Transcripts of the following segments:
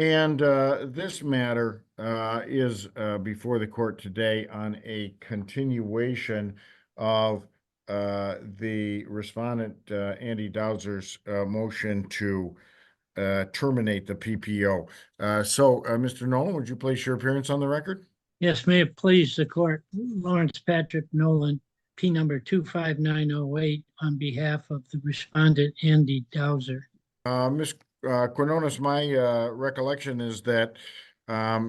And this matter is before the court today on a continuation of the respondent Andy Dowser's motion to terminate the PPO. Mr. Nolan, would you place your appearance on the record? Yes, may it please the court, Lawrence Patrick Nolan, P number 25908, on behalf of the respondent Andy Dowser. Ms. Quinones, my recollection is that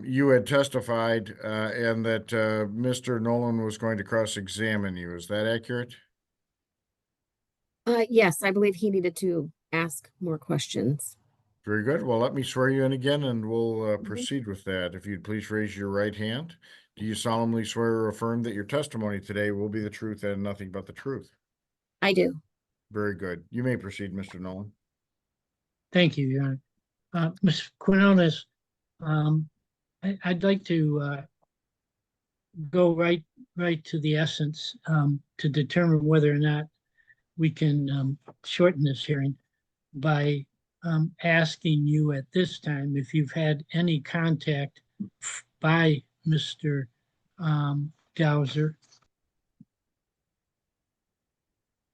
you had testified and that Mr. Nolan was going to cross-examine you. Is that accurate? Yes, I believe he needed to ask more questions. Very good. Well, let me swear you in again and we'll proceed with that. If you'd please raise your right hand. Do you solemnly swear or affirm that your testimony today will be the truth and nothing but the truth? I do. Very good. You may proceed, Mr. Nolan. Thank you, Your Honor. Ms. Quinones, I'd like to go right to the essence to determine whether or not we can shorten this hearing by asking you at this time if you've had any contact by Mr. Dowser.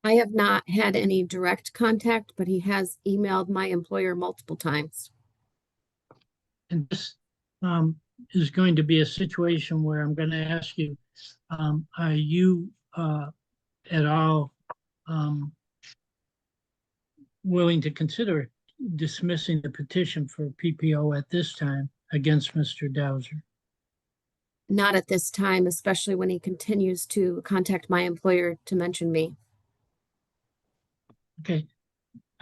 I have not had any direct contact, but he has emailed my employer multiple times. And this is going to be a situation where I'm going to ask you, are you at all willing to consider dismissing the petition for PPO at this time against Mr. Dowser? Not at this time, especially when he continues to contact my employer to mention me. Okay.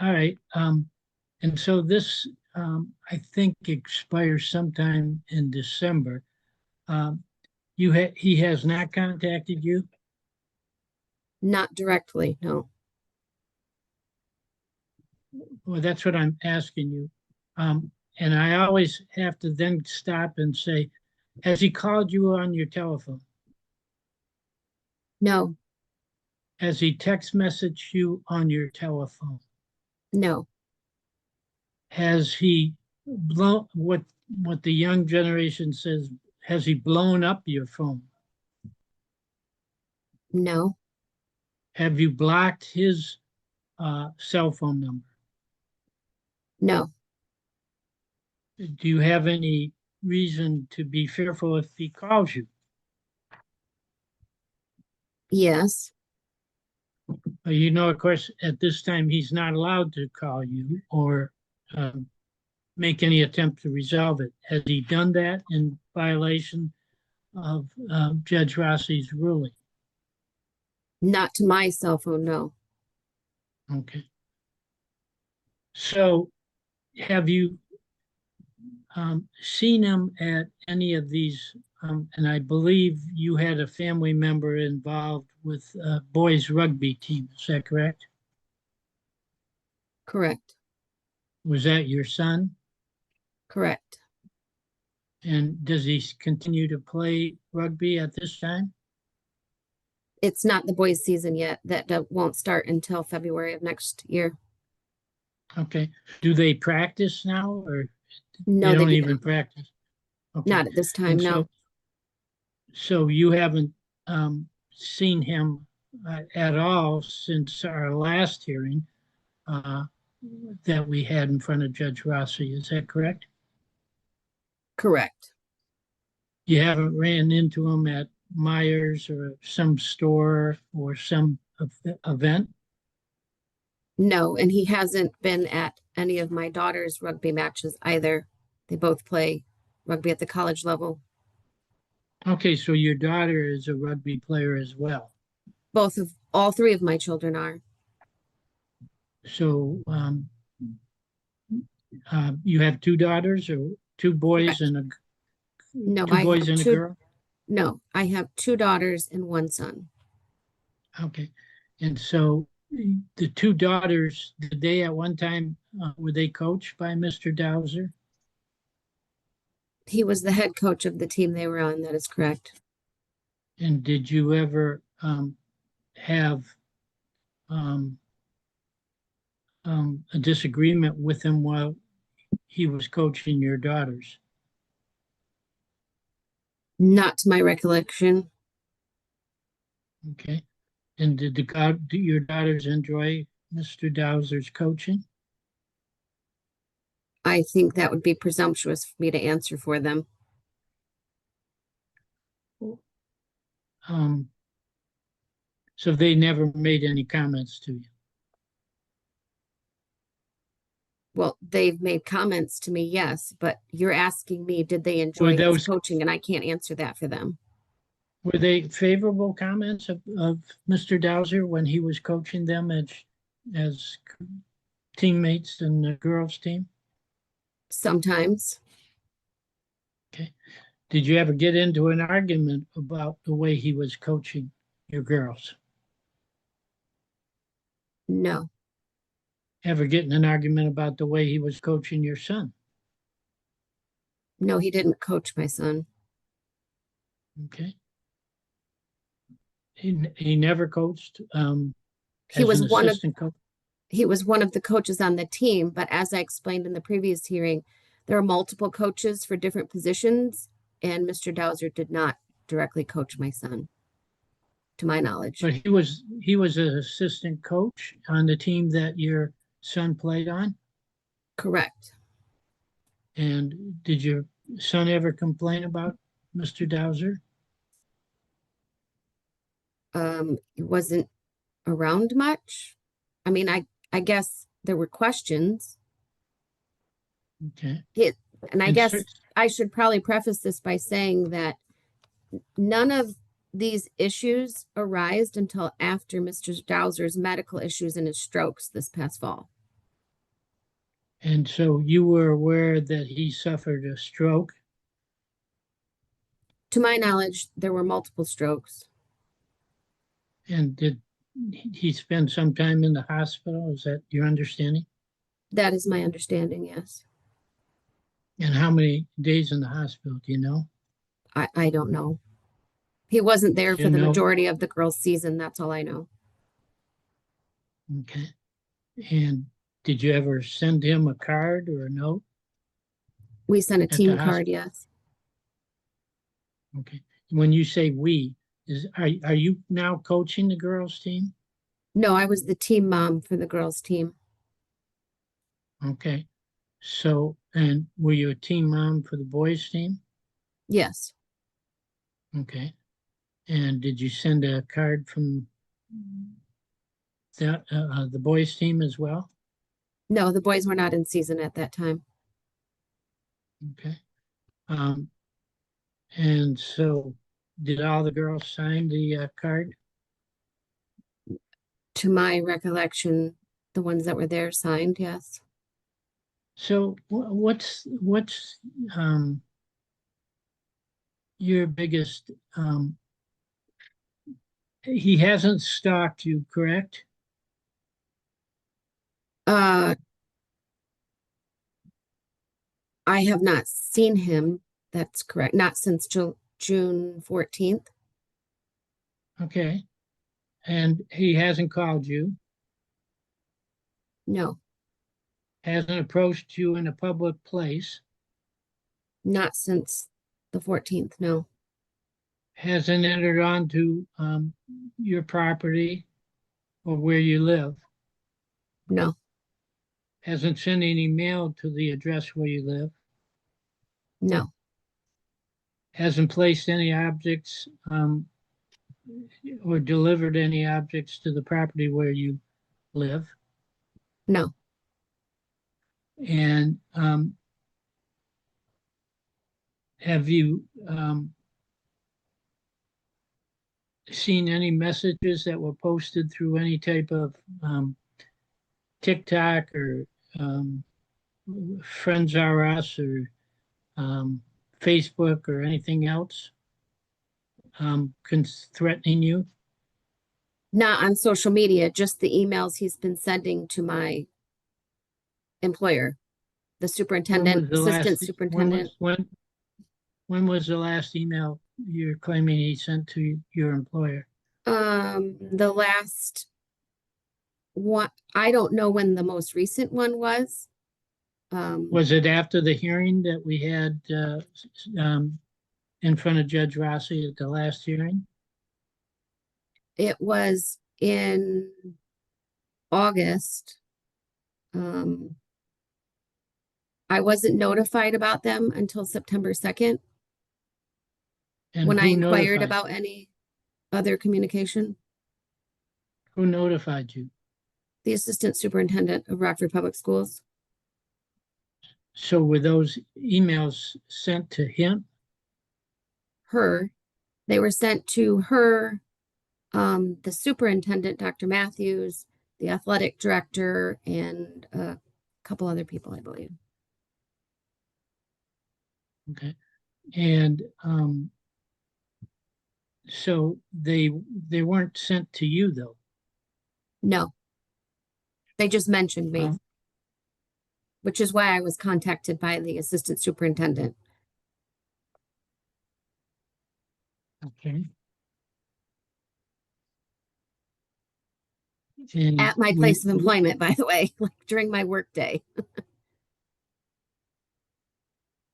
All right. And so this, I think, expires sometime in December. He has not contacted you? Not directly, no. Well, that's what I'm asking you. And I always have to then stop and say, has he called you on your telephone? No. Has he text messaged you on your telephone? No. Has he blown, what the young generation says, has he blown up your phone? No. Have you blocked his cell phone number? No. Do you have any reason to be fearful if he calls you? Yes. You know, of course, at this time, he's not allowed to call you or make any attempt to resolve it. Has he done that in violation of Judge Rossi's ruling? Not to my cell phone, no. Okay. So have you seen him at any of these, and I believe you had a family member involved with boys rugby team, is that correct? Correct. Was that your son? Correct. And does he continue to play rugby at this time? It's not the boys' season yet. That won't start until February of next year. Okay. Do they practice now, or No, they don't do even not. practice? Okay. Not at this time, And no. So you haven't seen him at all since our last hearing that we had in front of Judge Rossi, is that correct? Correct. You haven't ran into him at Myers or some store or some event? No, and he hasn't been at any of my daughter's rugby matches either. They both play rugby at the college level. Okay, so your daughter is a rugby player as well. All three of my children are. So you have two daughters, or two boys? Correct. And No, two boys and a girl? No, I have two daughters and one son. Okay. And so the two daughters, did they at one time, were they coached by Mr. Dowser? He was the head coach of the team they were on, that is correct. And did you ever have a disagreement with him while he was coaching your daughters? Not to my recollection. Okay. And did do your daughters enjoy Mr. Dowser's coaching? I think that would be presumptuous for me to answer for them. Um, so they never made any comments to you? Well, they've made comments to me, yes, but you're asking me, did they enjoy his those- coaching? And I can't answer that for them. Were they favorable comments of Mr. Dowser when he was coaching them as teammates in the girls' team? Sometimes. Okay. Did you ever get into an argument about the way he was coaching your girls? No. Ever get in an argument about the way he was coaching your son? No, he didn't coach my son. Okay. He never coached He as was an one of assistant coach? he was one of the coaches on the team, but as I explained in the previous hearing, there are multiple coaches for different positions, and Mr. Dowser did not directly coach my son, to my knowledge. But he was an assistant coach on the team that your son played on? Correct. And did your son ever complain about Mr. Dowser? He wasn't around much. I mean, I guess there were questions. Okay. And I And guess cer- I should probably preface this by saying that none of these issues arised until after Mr. Dowser's medical issues and his strokes this past fall. And so you were aware that he suffered a stroke? To my knowledge, there were multiple strokes. And did he spend some time in the hospital? Is that your understanding? That is my understanding, yes. And how many days in the hospital, do you know? I don't know. He wasn't there Do for you the know? majority of the girls' season. That's all I know. Okay. And did you ever send him a card or a note? We sent a the team hospital? card, yes. Okay. When you say we, are you now coaching the girls' team? No, I was the team mom for the girls' team. Okay. So, and were you a team mom for the boys' team? Yes. Okay. And did you send a card from the boys' team as well? No, the boys were not in season at that time. Okay. And so did all the girls sign the card? To my recollection, the ones that were there signed, yes. So what's your biggest he hasn't stalked you, correct? I have not seen him. That's correct. Not since June 14th. Okay. And he hasn't called you, No, hasn't approached you in a public place, not since the 14th. No, hasn't entered onto your property or where you live, no, hasn't sent any mail to the address where you live, no, hasn't placed any objects or delivered any objects to the property where you live. no. And have you seen any messages that were posted through any type of TikTok or Friends Are Us or Facebook or anything else threatening you? Not on social media, just the emails he's been sending to my employer, the superintendent, assistant superintendent. When was the last email you're claiming he sent to your employer? The last one, I don't know when the most recent one was. Was it after the hearing that we had in front of Judge Rossi at the last hearing? It was in August. I wasn't notified about them until September 2nd, And when I who inquired notified? about any other communication. Who notified you? The Assistant Superintendent of Rockford Public Schools. So were those emails sent to him? Her. They were sent to her, the superintendent, Dr. Matthews, the athletic director, and a couple other people, I believe. Okay. And so they weren't sent to you though? No. They just mentioned me, Oh. which is why I was contacted by the assistant superintendent. Okay. And At my place of employment, by the way, like during my work day.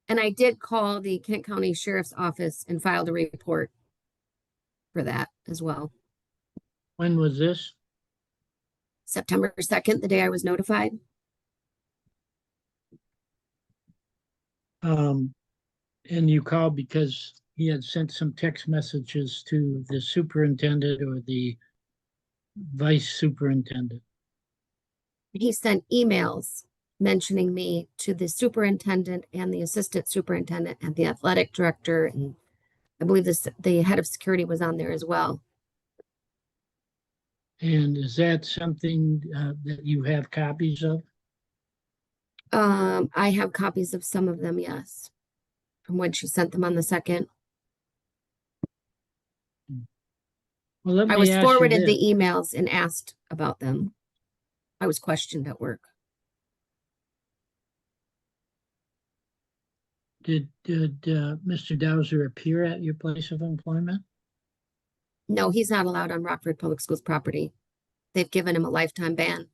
And I did call the Kent County Sheriff's Office and filed a report for that as well. When was this? September 2nd, the day I was notified. And you called because he had sent some text messages to the superintendent or the vice superintendent. He sent emails mentioning me to the superintendent and the assistant superintendent and the athletic director. And I believe the head of security was on there as well. And is that something that you have copies of? I have copies of some of them, yes, from when she sent them on the 2nd. Well, let me I was ask you forwarded the this. emails and asked about them. I was questioned at work. Did Mr. Dowser appear at your place of employment? No, he's not allowed on Rockford Public Schools property. They've given him a lifetime ban.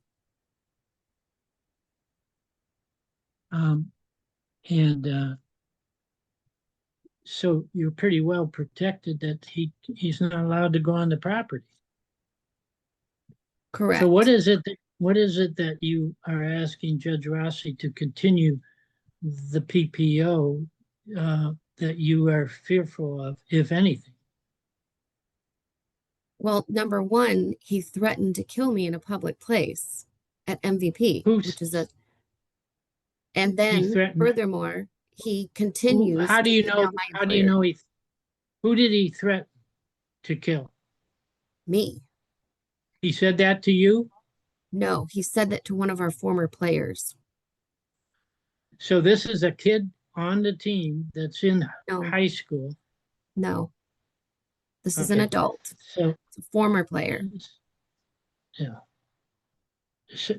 So you're pretty well protected that he's not allowed to go on the property. Correct. So what is it that you are asking Judge Rossi to continue the PPO that you are fearful of, if anything? Well, number one, he threatened to kill me in a public place at MVP, which is and then furthermore, he continues. How do you know? How do you know who did he threaten to kill? Me. He said that to you? No, he said that to one of our former players. So this is a kid on the team that's in high school. No. This is an adult. So it's a former player. Yeah.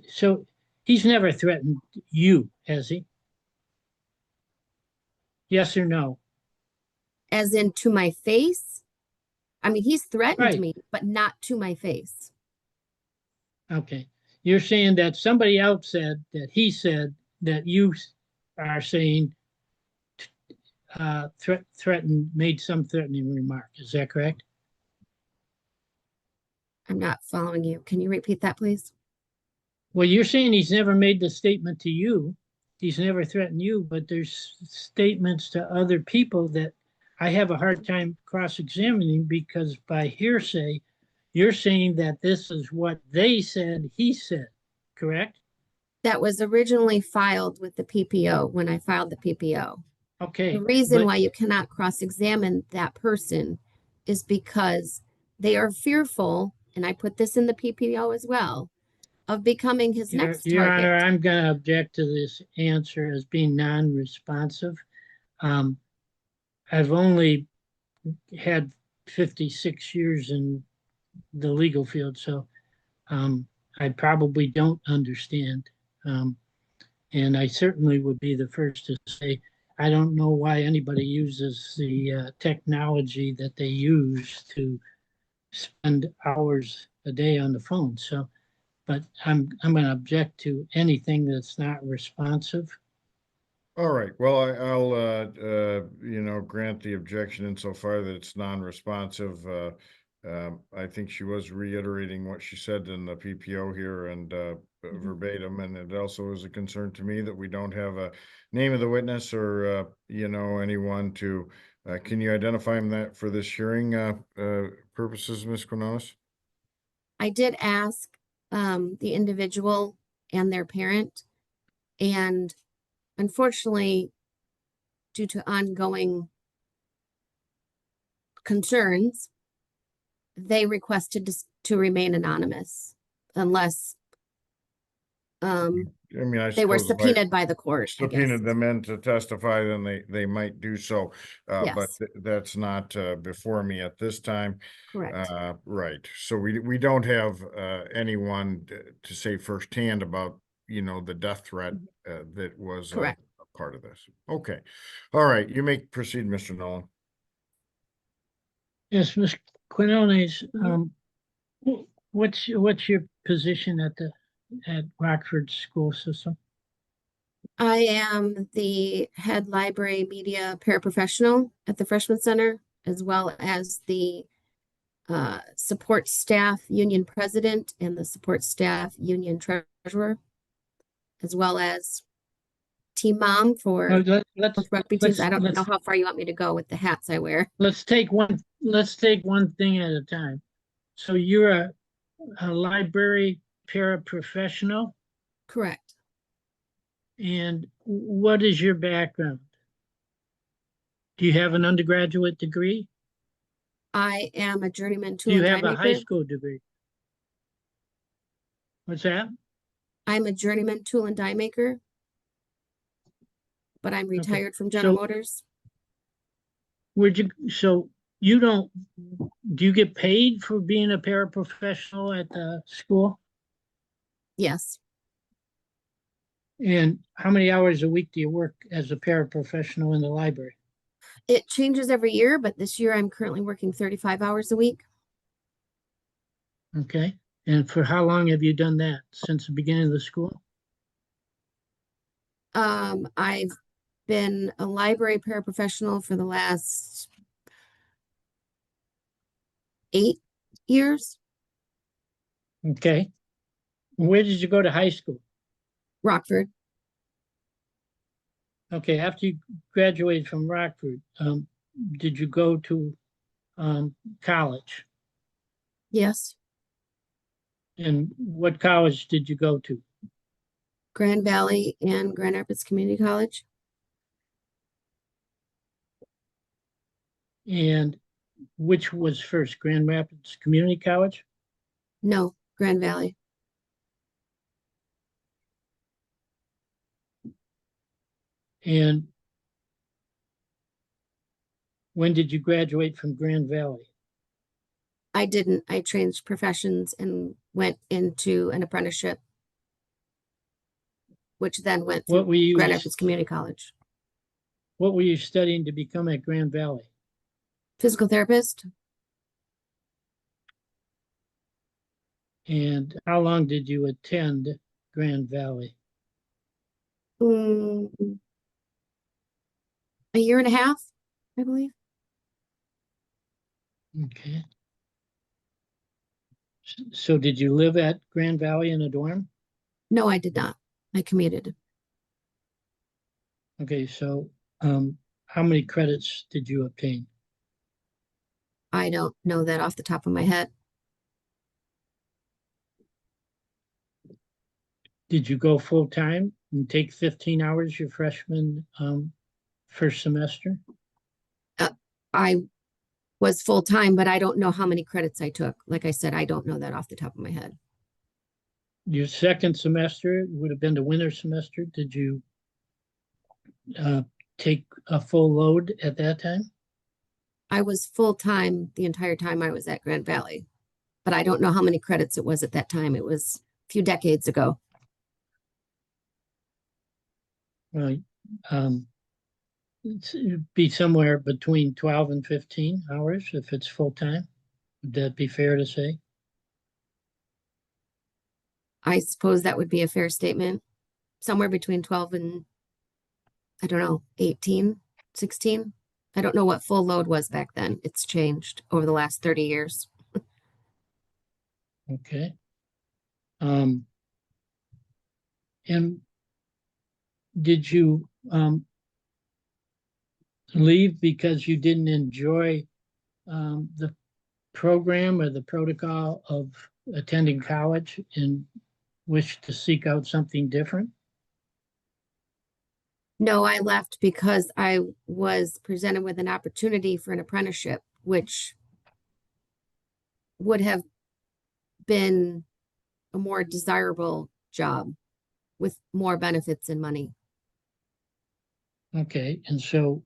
So he's never threatened you, has he? Yes or no? As in to my face? I mean, he's threatened me, but not to my face. Okay. You're saying that somebody else said that he said that you are saying made some threatening remark. Is that correct? I'm not following you. Can you repeat that, please? Well, you're saying he's never made the statement to you. He's never threatened you, but there's statements to other people that I have a hard time cross-examining because by hearsay, you're saying that this is what they said he said, correct? That was originally filed with the PPO when I filed the PPO. Okay. The reason why you cannot cross-examine that person is because they are fearful, and I put this in the PPO as well, of becoming his next target. Your Honor, I'm going to object to this answer as being non-responsive. I've only had 56 years in the legal field, so I probably don't understand. And I certainly would be the first to say, I don't know why anybody uses the technology that they use to spend hours a day on the phone. So, but I'm going to object to anything that's not responsive. All right, well, I'll, grant the objection insofar that it's non-responsive. I think she was reiterating what she said in the PPO here and, verbatim, and it also is a concern to me that we don't have a name of the witness or, anyone to, can you identify him that for this hearing, purposes, Ms. Quinones? I did ask the individual and their parent, and unfortunately, due to ongoing concerns, they requested to remain anonymous unless I mean, I they were suppose if I subpoenaed by the court, I guess. subpoenaed them in to testify, then they might do so. But Yes, that's not, before me at this time. correct. Right, so we don't have, anyone to say firsthand about, the death threat, that was, Correct. a part of this. Okay, all right, you may proceed, Mr. Nolan. Yes, Ms. Quinones, what's your position at Rockford school system? I am the head library media paraprofessional at the Freshman Center, as well as the support staff union president and the support staff union treasurer, as well as team mom for Let's both rugby teams. I don't know let's how far you want me to go with the hats I wear. take one thing at a time. So you're a library paraprofessional, Correct. and what is your background? Do you have an undergraduate degree? I am a journeyman Do tool you and have die a high maker. school degree? What's that? I'm a journeyman tool and die maker, but I'm retired from General So Motors. so you don't, do you get paid for being a paraprofessional at the school? Yes. And how many hours a week do you work as a paraprofessional in the library? It changes every year, but this year I'm currently working 35 hours a week. Okay. And for how long have you done that? Since the beginning of the school? I've been a library paraprofessional for the last 8 years. Okay. Where did you go to high school? Rockford. Okay. After you graduated from Rockford, did you go to college? Yes. And what college did you go to? Grand Valley and Grand Rapids Community College. And which was first, Grand Rapids Community College? No, Grand Valley. And when did you graduate from Grand Valley? I didn't. I changed professions and went into an apprenticeship, which then went What through were you Grand Rapids Community College. what were you studying to become at Grand Valley? Physical therapist. And how long did you attend Grand Valley? A year and a half, I believe. Okay. So did you live at Grand Valley in a dorm? No, I did not. I commuted. Okay, so how many credits did you obtain? I don't know that off the top of my head. Did you go full time and take 15 hours your freshman first semester? I was full time, but I don't know how many credits I took. Like I said, I don't know that off the top of my head. Your second semester would have been the winter semester. Did you take a full load at that time? I was full time the entire time I was at Grand Valley, but I don't know how many credits it was at that time. It was a few decades ago. Right. It'd be somewhere between 12 and 15 hours if it's full time. Would that be fair to say? I suppose that would be a fair statement. Somewhere between 12 and I don't know, 18, 16. I don't know what full load was back then. It's changed over the last 30 years. Okay. And did you leave because you didn't enjoy the program or the protocol of attending college and wish to seek out something different? No, I left because I was presented with an opportunity for an apprenticeship, which would have been a more desirable job with more benefits and money. Okay, and so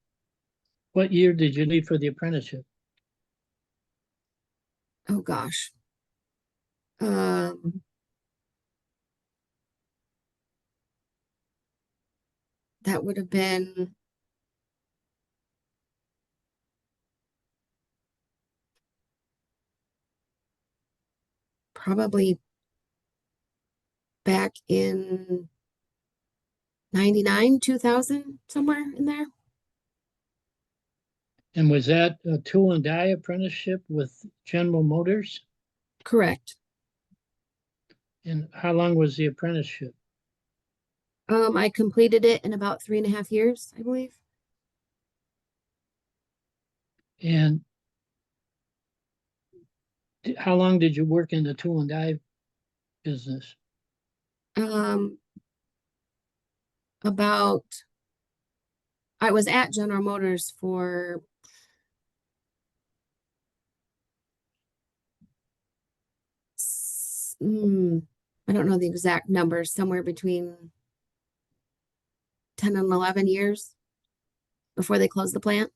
what year did you leave for the apprenticeship? Oh gosh. Um, that would have been probably back in 99, 2000, somewhere in there. And was that a tool and die apprenticeship with General Motors? Correct. And how long was the apprenticeship? I completed it in about 3.5 years, I believe. And how long did you work in the tool and die business? Um, about I was at General Motors for I don't know the exact numbers, somewhere between 10 and 11 years before they closed the plant.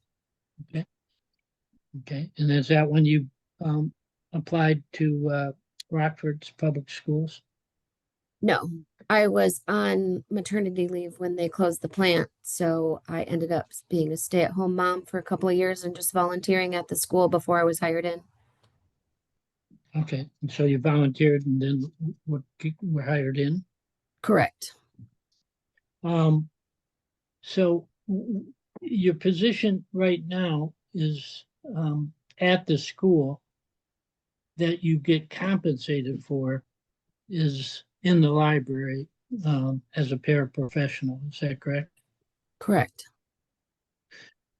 Okay, and is that when you applied to Rockford's public schools? No, I was on maternity leave when they closed the plant. So I ended up being a stay-at-home mom for a couple of years and just volunteering at the school before I was hired in. Okay, and so you volunteered and then were hired in. Correct. Um, so your position right now is at the school that you get compensated for is in the library as a paraprofessional. Is that correct? Correct.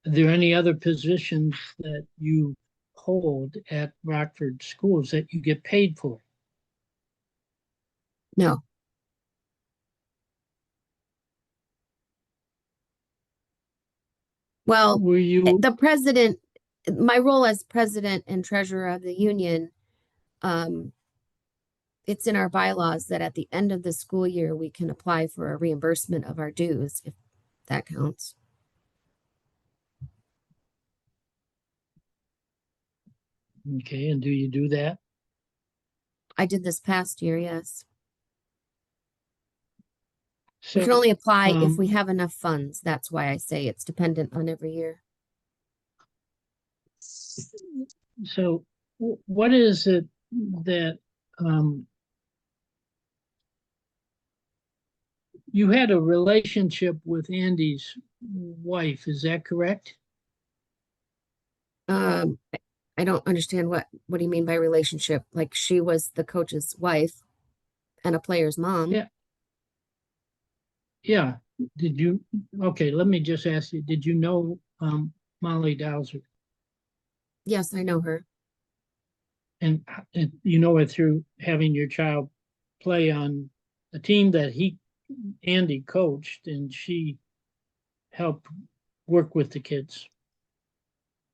Are there any other positions that you hold at Rockford schools that you get paid for? No. Well, Were you the president, my role as president and treasurer of the union, um, it's in our bylaws that at the end of the school year, we can apply for a reimbursement of our dues, if that counts. okay? And do you do that? I did this past year, yes. So We can only apply if we have enough funds. That's why I say it's dependent on every year. So what is it that you had a relationship with Andy's wife, is that correct? Um, I don't understand what do you mean by relationship? Like she was the coach's wife and a player's mom. Yeah. Yeah. Did you, okay, let me just ask you, did you know Molly Dowser? Yes, I know her. And you know her through having your child play on a team that Andy coached, and she helped work with the kids.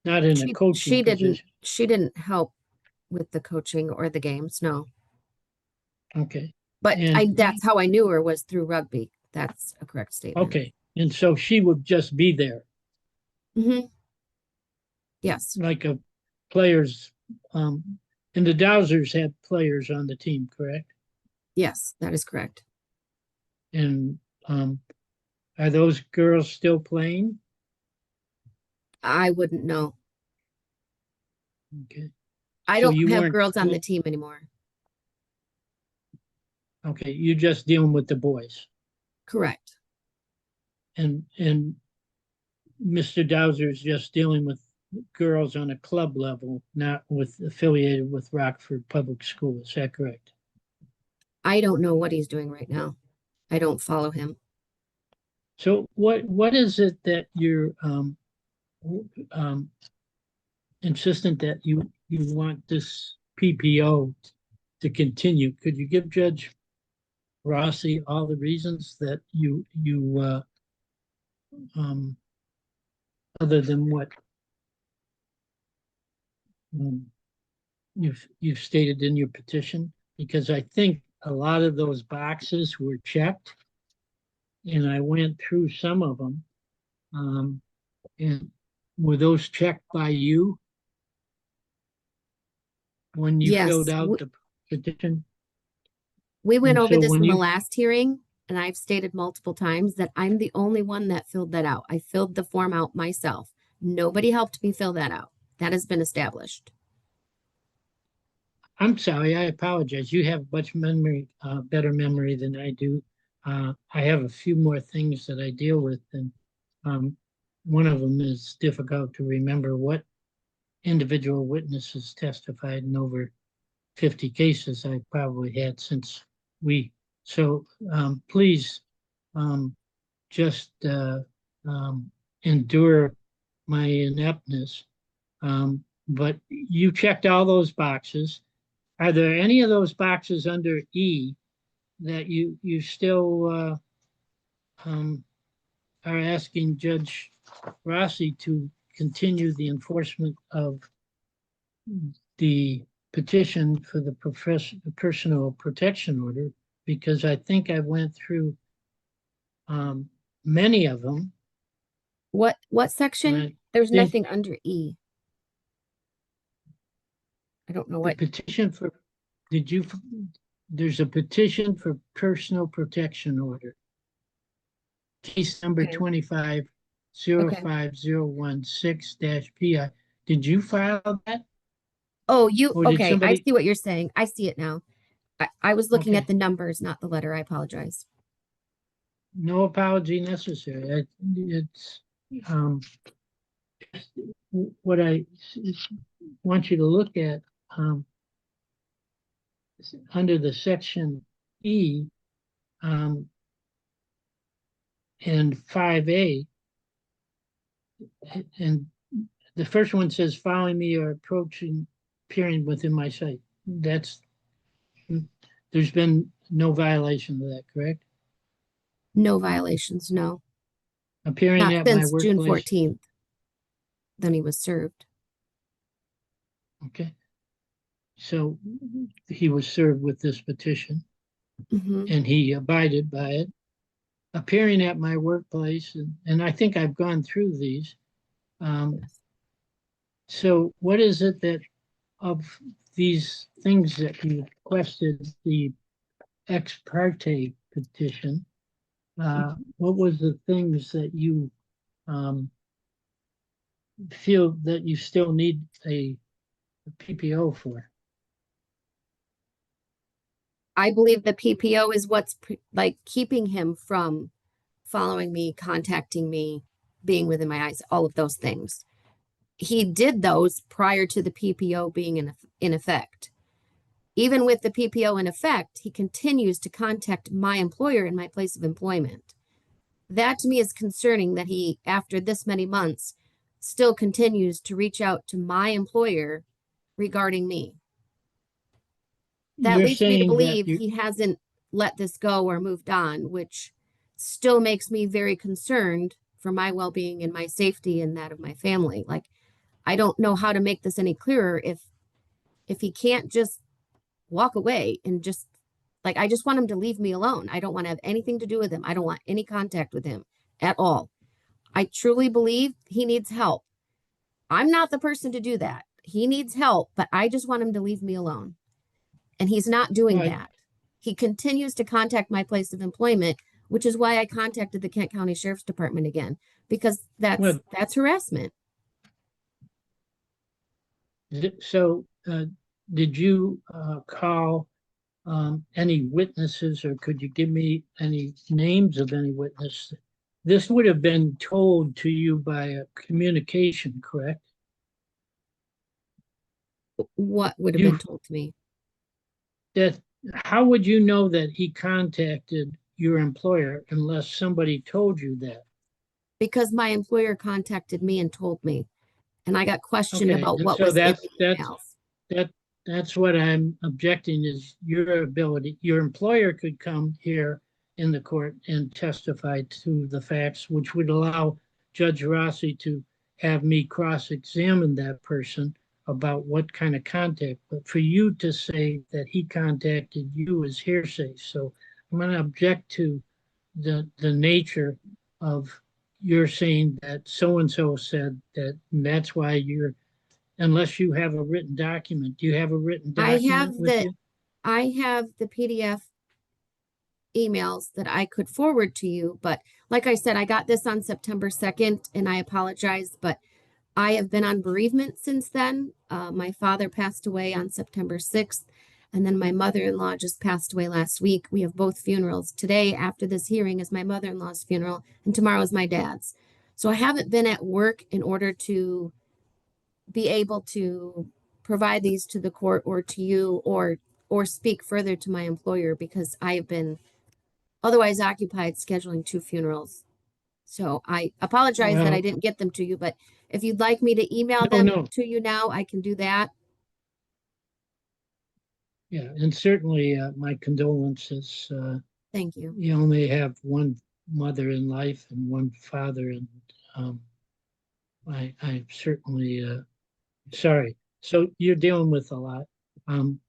Not in a coaching position. She didn't help with the coaching or the games, no. Okay. But And that's how I knew her, was through rugby. That's a correct statement. okay. And so she would just be there. Mm-hmm. Yes. Like a players, and the Dowsers had players on the team, correct? Yes, that is correct. And are those girls still playing? I wouldn't know. Okay. I So don't you have weren't girls on the team anymore. Okay, you're just dealing with the boys. Correct. and Mr. Dowser is just dealing with girls on a club level, not with affiliated with Rockford Public School. Is that correct? I don't know what he's doing right now. I don't follow him. So what is it that you're insistent that you want this PPO to continue? Could you give Judge Rossi all the reasons that you other than what you've stated in your petition? Because I think a lot of those boxes were checked, and I went through some of them. And were those checked by you when you Yes, filled out the petition? we went And over so this when in the you- last hearing, and I've stated multiple times that I'm the only one that filled that out. I filled the form out myself. Nobody helped me fill that out. That has been established. I'm sorry, I apologize. You have much memory, better memory than I do. I have a few more things that I deal with, and one of them is difficult to remember what individual witnesses testified in over 50 cases I've probably had since we. So please just endure my ineptness. But you checked all those boxes. Are there any of those boxes under E that you still are asking Judge Rossi to continue the enforcement of the petition for the personal protection order? Because I think I went through many of them. What section? I There's think- nothing under E. I don't know The what. petition for, there's a petition for personal protection order. Case number Okay. 25-05016-PI. Did you file that? Oh, you, Or did okay, I somebody- see what you're saying. I see it now. I was looking Okay. at the numbers, not the letter. I apologize. No apology necessary. It's what I want you to look at under the section E and 5A, and the first one says following me or approaching, appearing within my sight. There's been no violation of that, correct? No violations, no. Appearing Not at my since June workplace. 14th. Then he was served. Okay. So he was served with this petition Mhm. and he abided by it. Appearing at my workplace, and I think I've gone through these. So what is it that of these things that you requested the ex parte petition, what was the things that you feel that you still need a PPO for? I believe the PPO is what's like keeping him from following me, contacting me, being within my eyes, all of those things. He did those prior to the PPO being in effect. Even with the PPO in effect, he continues to contact my employer in my place of employment. That to me is concerning that he, after this many months, still continues to reach out to my employer regarding me. That You're leads me to saying that believe you- he hasn't let this go or moved on, which still makes me very concerned for my well-being and my safety and that of my family. Like, I don't know how to make this any clearer if he can't just walk away and just like, I just want him to leave me alone. I don't want to have anything to do with him. I don't want any contact with him at all. I truly believe he needs help. I'm not the person to do that. He needs help, but I just want him to leave me alone. And he's not doing Right. that. He continues to contact my place of employment, which is why I contacted the Kent County Sheriff's Department again, because Well- that's harassment. So did you call any witnesses, or could you give me any names of any witnesses this would have been told to you by a communication, correct? What would have You- been told to me? That, how would you know that he contacted your employer unless somebody told you that? Because my employer contacted me and told me, and I got questioned Okay, about what so was in that's, the emails. that's what I'm objecting is your ability. Your employer could come here in the court and testify to the facts, which would allow Judge Rossi to have me cross-examine that person about what kind of contact. But for you to say that he contacted you is hearsay. So I'm going to object to the nature of you're saying that so-and-so said that, and that's why you're, unless you have a written document. Do you have a written I have document with the you? I have the PDF emails that I could forward to you, but like I said, I got this on September 2nd, and I apologize, but I have been on bereavement since then. My father passed away on September 6th, and then my mother-in-law just passed away last week. We have both funerals. Today, after this hearing, is my mother-in-law's funeral, and tomorrow is my dad's. So I haven't been at work in order to be able to provide these to the court or to you or speak further to my employer because I have been otherwise occupied scheduling 2 funerals. So I apologize that I Well, didn't get them to you, but if you'd like me to email no, them no. to you now, I can do that. Yeah, and certainly my condolences. Thank you. You only have one mother in life and one father, and um, I'm certainly sorry. So you're dealing with a lot. I'm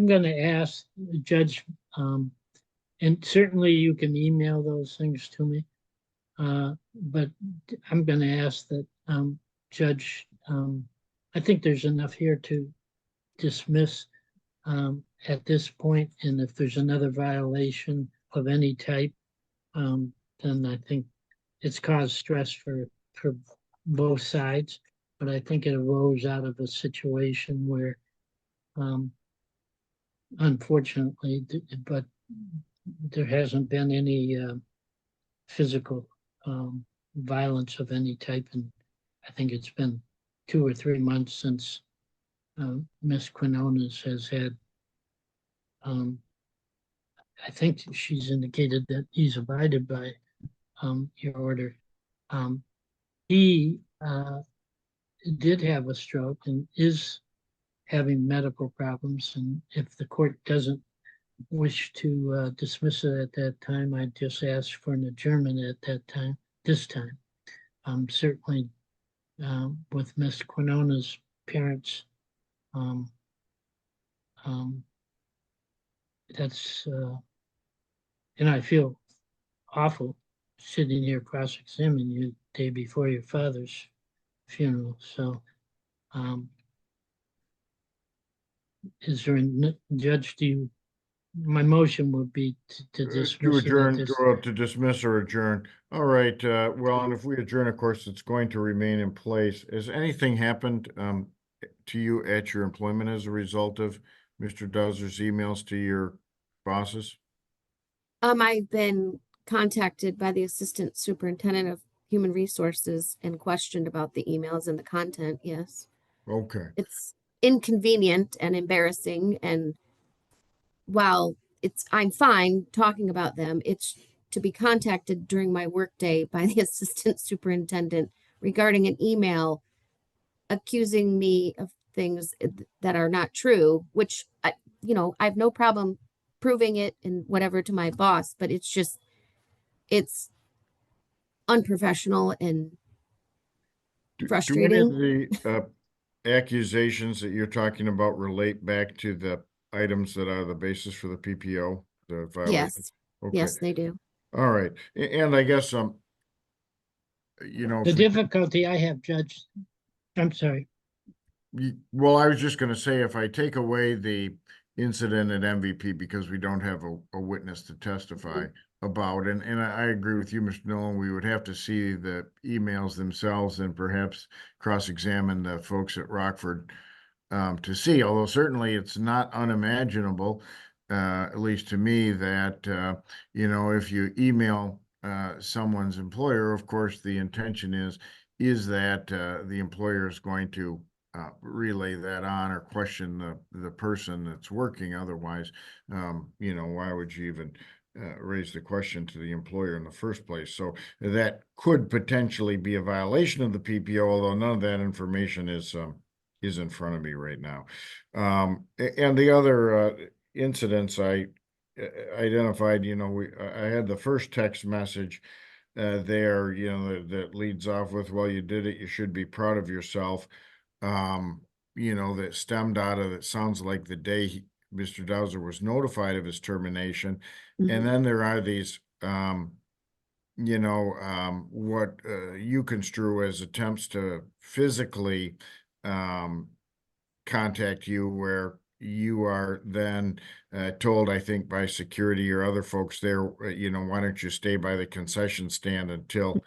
going to ask the judge, and certainly you can email those things to me. But I'm going to ask that Judge, I think there's enough here to dismiss at this point, and if there's another violation of any type, then I think it's caused stress for both sides. But I think it arose out of a situation where, um, unfortunately, but there hasn't been any physical violence of any type, and I think it's been 2 or 3 months since Miss Quinones has had. I think she's indicated that he's abided by your order. Um, he did have a stroke and is having medical problems, and if the court doesn't wish to dismiss it at that time, I just ask for an adjournment at that time. This time, certainly with Miss Quinones' parents. Um, um, that's and I feel awful sitting here cross-examining you the day before your father's funeral. So, um, is there a judge? Do you? My motion would be to To dismiss it at adjourn, this. to dismiss or adjourn. All right, well, and if we adjourn, of course, it's going to remain in place. Has anything happened to you at your employment as a result of Mr. Dowser's emails to your bosses? I've been contacted by the assistant superintendent of human resources and questioned about the emails and the content. Yes, Okay. it's inconvenient and embarrassing, and while I'm fine talking about them, it's to be contacted during my workday by the assistant superintendent regarding an email accusing me of things that are not true, which I have no problem proving it and whatever to my boss, but it's unprofessional and Do any of frustrating. the accusations that you're talking about relate back to the items that are the basis for the PPO, the violation? Yes, Okay, yes, they do. all right. And I guess, The difficulty I have, Judge, I'm sorry. well, I was just gonna say, if I take away the incident at MVP because we don't have a witness to testify about, and I agree with you, Mr. Nolan, we would have to see the emails themselves and perhaps cross-examine the folks at Rockford to see, although certainly it's not unimaginable, at least to me, that, if you email someone's employer, of course, the intention is that the employer is going to relay that on or question the person that's working. Otherwise, you know, why would you even raise the question to the employer in the first place? So that could potentially be a violation of the PPO, although none of that information is in front of me right now. And the other incidents I identified, you know, I had the first text message there, you know, that leads off with, well, you did it, you should be proud of yourself. You know, that stemmed out of, it sounds like the day Mr. Dowser was notified of his termination. And then there are these, you know, what you construe as attempts to physically contact you, where you are then told, I think, by security or other folks there, you know, why don't you stay by the concession stand until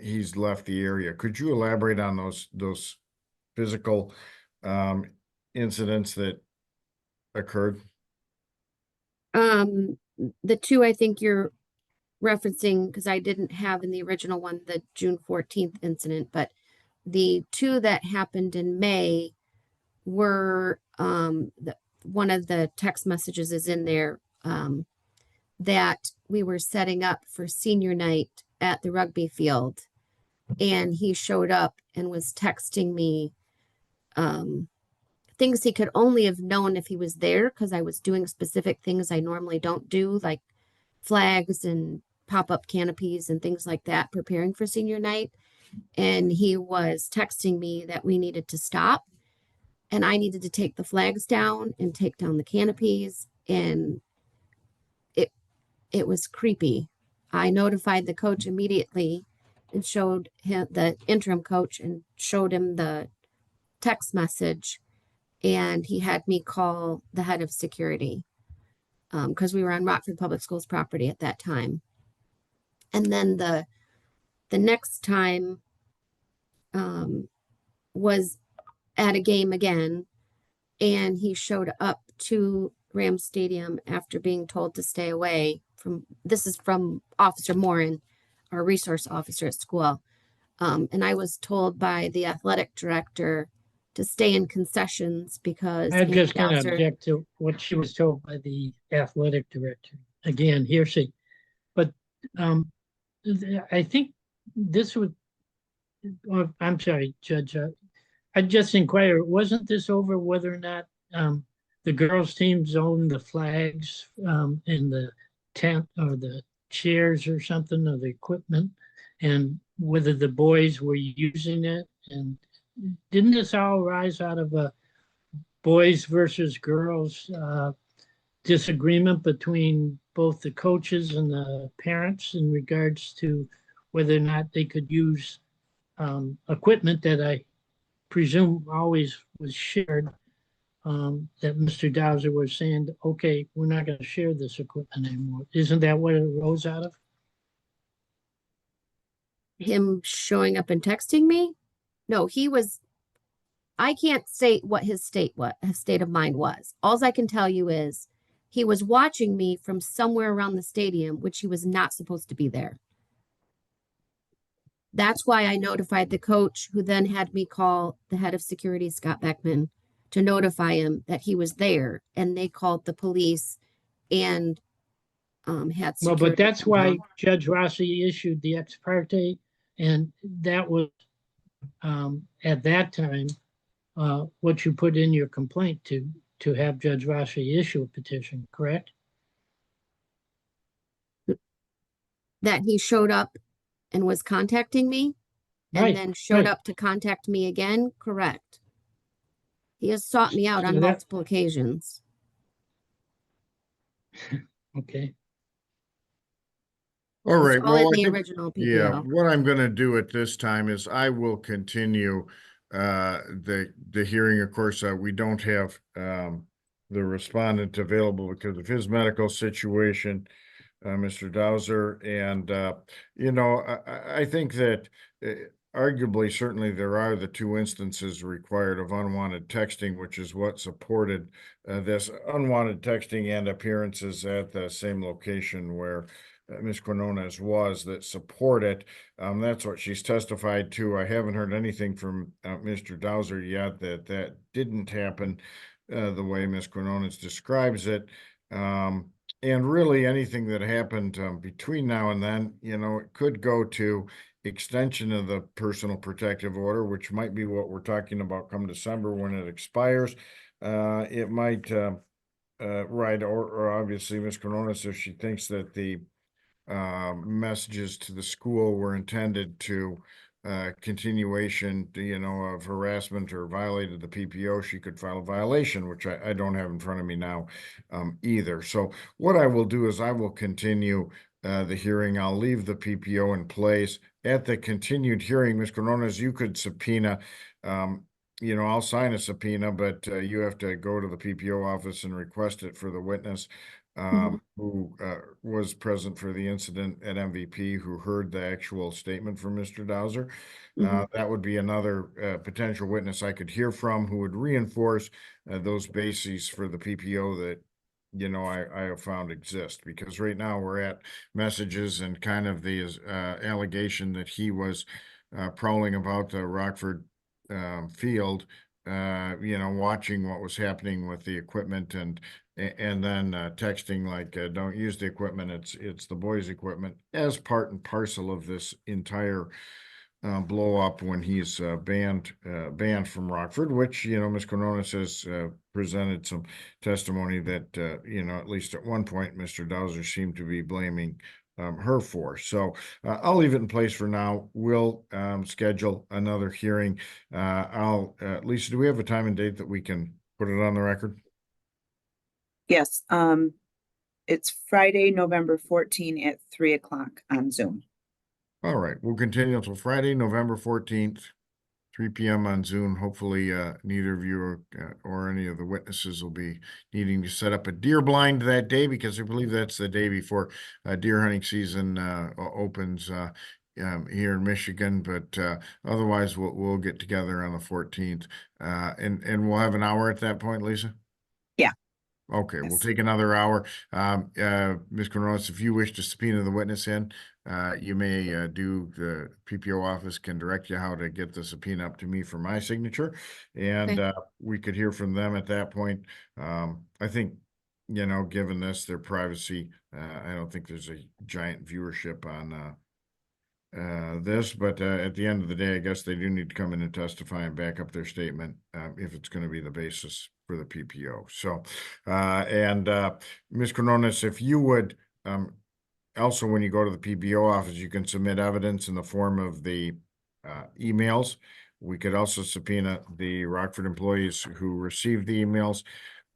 he's left the area. Could you elaborate on those physical incidents that occurred? The two I think you're referencing, because I didn't have in the original one the June 14th incident, but the two that happened in May were one of the text messages is in there that we were setting up for senior night at the rugby field, and he showed up and was texting me things he could only have known if he was there, because I was doing specific things I normally don't do, like flags and pop-up canopies and things like that, preparing for senior night. And he was texting me that we needed to stop and I needed to take the flags down and take down the canopies. And it was creepy. I notified the coach immediately and showed him, the interim coach, and showed him the text message. And he had me call the head of security because we were on Rockford Public Schools property at that time. And then the next time was at a game again, and he showed up to Rams Stadium after being told to stay away from, this is from Officer Morin, our resource officer at school. And I was told by the athletic director to stay in concessions because I just kind of Dowser, object to what she was told by the athletic director. Again, hearsay. But I think this would, I'm sorry, Judge, I just inquire, wasn't this over whether or not the girls' teams own the flags in the tent or the chairs or something, or the equipment, and whether the boys were using it? And didn't this all rise out of a boys versus girls disagreement between both the coaches and the parents in regards to whether or not they could use equipment that I presume always was shared, that Mr. Dowser was saying, okay, we're not going to share this equipment anymore. Isn't that what it arose out of? him showing up and texting me? No, he was, I can't say what his state of mind was. All I can tell you is he was watching me from somewhere around the stadium, which he was not supposed to be there. That's why I notified the coach, who then had me call the head of security, Scott Beckman, to notify him that he was there. And they called the police and had Well, security. but that's why Judge Rossi issued the ex parte, and that was at that time what you put in your complaint to have Judge Rossi issue a petition, correct? That he showed up and was contacting me and Right, then showed right. up to contact me again. Correct. He has sought me out So on that- multiple occasions. Okay. All right. It's all in Well, I the think, original yeah, PPO. what I'm going to do at this time is I will continue the hearing. Of course, we don't have the respondent available because of his medical situation, Mr. Dowser. And, you know, I think that arguably, certainly there are the two instances required of unwanted texting, which is what supported this unwanted texting and appearances at the same location where Ms. Quinones was that support it. That's what she's testified to. I haven't heard anything from Mr. Dowser yet that didn't happen the way Ms. Quinones describes it. And really anything that happened between now and then, it could go to extension of the personal protective order, which might be what we're talking about come December when it expires. It might, right, or obviously Ms. Quinones, if she thinks that the messages to the school were intended to continuation, of harassment or violated the PPO, she could file a violation, which I don't have in front of me now either. So what I will do is I will continue the hearing. I'll leave the PPO in place. At the continued hearing, Ms. Quinones, you could subpoena, I'll sign a subpoena, but you have to go to the PPO office and request it for the witness who was present for the incident at MVP, who heard the actual statement from Mr. Dowser. That would be another potential witness I could hear from who would reinforce those bases for the PPO that I have found exist, because right now we're at messages and kind of the allegation that he was prowling about the Rockford field, watching what was happening with the equipment and then texting like, don't use the equipment, it's the boys' equipment, as part and parcel of this entire blow up when he's banned from Rockford, which, Ms. Quinones has presented some testimony that, at least at one point, Mr. Dowser seemed to be blaming her for. So I'll leave it in place for now. We'll schedule another hearing. Lisa, do we have a time and date that we can put it on the record? Yes, it's Friday, November 14 at 3 o'clock on Zoom. All right, we'll continue until Friday, November 14th, 3 p.m. on Zoom. Hopefully neither of you or any of the witnesses will be needing to set up a deer blind that day, because I believe that's the day before deer hunting season opens here in Michigan. But otherwise, we'll get together on the 14th and we'll have an hour at that point, Lisa? Yeah. Okay, we'll Yes. take another hour. Ms. Quinones, if you wish to subpoena the witness in, you may the PPO office can direct you how to get the subpoena up to me for my signature, and Okay. we could hear from them at that point. I think, given their privacy, I don't think there's a giant viewership on this, but at the end of the day, I guess they do need to come in and testify and back up their statement if it's going to be the basis for the PPO. So, Ms. Quinones, if you would, also when you go to the PPO office, you can submit evidence in the form of the emails. We could also subpoena the Rockford employees who received the emails.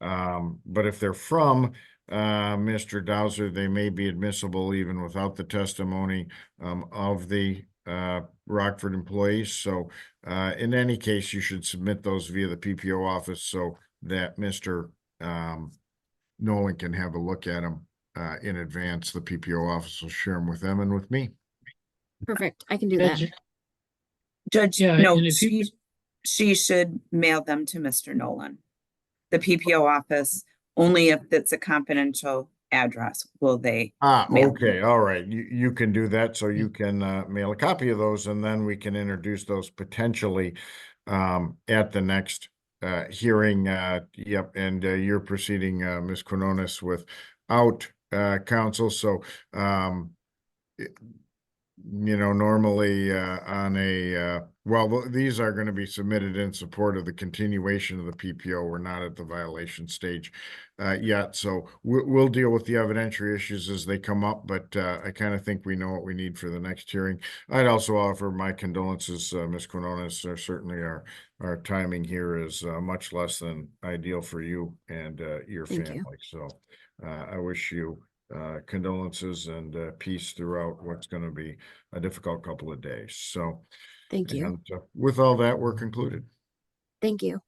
But if they're from Mr. Dowser, they may be admissible even without the testimony of the Rockford employees. So in any case, you should submit those via the PPO office so that Mr. Nolan can have a look at them in advance. The PPO office will share them with them and with me. Perfect. I can do that. Judge, Yeah, no, and if you- she should mail them to Mr. Nolan. The PPO office, only if it's a confidential address, will they mail them. Okay, all right. You can do that, so you can mail a copy of those, and then we can introduce those potentially at the next hearing. Yep, and you're proceeding, Ms. Quinones, without counsel. So normally on a these are going to be submitted in support of the continuation of the PPO. We're not at the violation stage yet, so we'll deal with the evidentiary issues as they come up, but I kind of think we know what we need for the next hearing. I'd also offer my condolences, Ms. Quinones. Certainly our timing here is much less than ideal for you and your Thank family. you. So I wish you condolences and peace throughout what's going to be a difficult couple of days. So, Thank you. and with all that, we're concluded. Thank you.